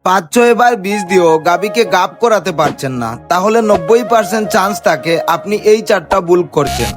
5-6 বার বীজ দিয়েও গাভীকে গাব করাতে পারছেন না, তাহলে 90% চান্স থাকে আপনি এই 4টা ভুল করছেন।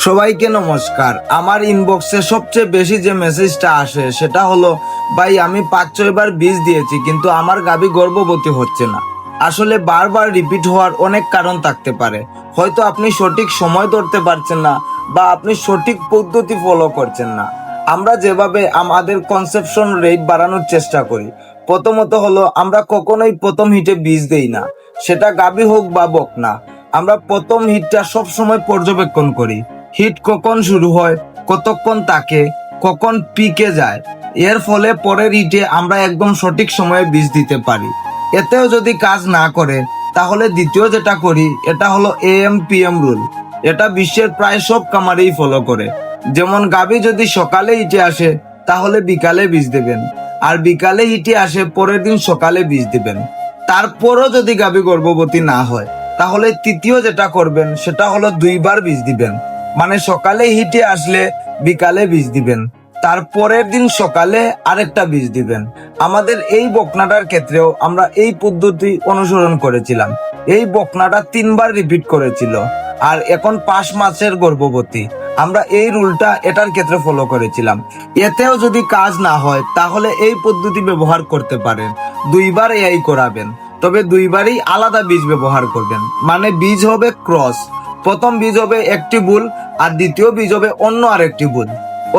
সবাইকে নমস্কার। আমার ইনবক্সে সবচেয়ে বেশি যে মেসেজটা আসে সেটা হলো, ভাই আমি 5-6 বার বীজ দিয়েছি কিন্তু আমার গাভী গর্ভবতী হচ্ছে না। আসলে বারবার রিপিট হওয়ার অনেক কারণ থাকতে পারে। হয়তো আপনি সঠিক সময় ধরতে পারছেন না বা আপনি সঠিক পদ্ধতি ফলো করছেন না। আমরা যেভাবে আমাদের কনসেপশন রেট বাড়ানোর চেষ্টা করি, প্রথমত হলো আমরা কখনোই প্রথম হিটে বীজ দেই না, সেটা গাভী হোক বা বকনা। আমরা প্রথম হিটটা সবসময় পর্যবেক্ষণ করি। হিট কখন শুরু হয়, কতক্ষণ থাকে, কখন পিকে যায়। এর ফলে পরের হিটে আমরা একদম সঠিক সময়ে বীজ দিতে পারি। এতেও যদি কাজ না করে তাহলে দ্বিতীয় যেটা করি এটা হলো AM/PM রুল। এটা বিশ্বের প্রায় সব খামারেই ফলো করে। যেমন গাভী যদি সকালে হিটে আসে তাহলে বিকালে বীজ দেবেন, আর বিকালে হিটে আসে পরের দিন সকালে বীজ দিবেন। তারপরও যদি গাভী গর্ভবতী না হয় তাহলে তৃতীয় যেটা করবেন সেটা হলো 2 বার বীজ দিবেন। মানে সকালে হিটে আসলে বিকালে বীজ দিবেন, তারপরের দিন সকালে আরেকটা বীজ দিবেন। আমাদের এই বকনাটার ক্ষেত্রেও আমরা এই পদ্ধতি অনুসরণ করেছিলাম। এই বকনাটা 3 বার রিপিট করেছিল, আর এখন 5 মাসের গর্ভবতী। আমরা এই রুলটা এটার ক্ষেত্রে ফলো করেছিলাম। এতেও যদি কাজ না হয় তাহলে এই পদ্ধতি ব্যবহার করতে পারেন। 2 বার এই করাবেন, তবে 2 বারই আলাদা বীজ ব্যবহার করবেন। মানে বীজ হবে ক্রস, প্রথম বীজ হবে একটি বুল আর দ্বিতীয় বীজ হবে অন্য আরেকটি বুল।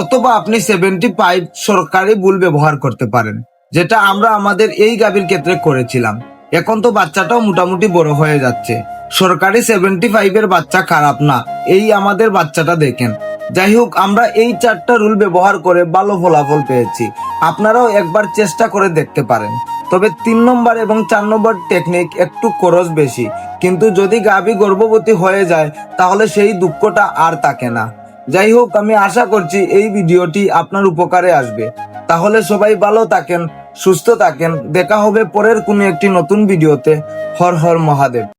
অথবা আপনি 75 সরকারি বুল ব্যবহার করতে পারেন, যেটা আমরা আমাদের এই গাভীর ক্ষেত্রে করেছিলাম। এখন তো বাচ্চাটাও মোটামুটি বড় হয়ে যাচ্ছে। সরকারি 75 বাচ্চা খারাপ না, এই আমাদের বাচ্চাটা দেখেন। যাই হোক, আমরা এই 4টা রুল ব্যবহার করে ভালো ফলাফল পেয়েছি। আপনারাও একবার চেষ্টা করে দেখতে পারেন। তবে 3 নম্বর এবং 4 নম্বর টেকনিক একটু খরচ বেশি, কিন্তু যদি গাভী গর্ভবতী হয়ে যায় তাহলে সেই দুঃখটা আর থাকে না। যাই হোক, আমি আশা করছি এই ভিডিওটি আপনার উপকারে আসবে। তাহলে সবাই ভালো থাকেন, সুস্থ থাকেন। দেখা হবে পরের কোনো একটি নতুন ভিডিওতে। হর হর মহাদেব।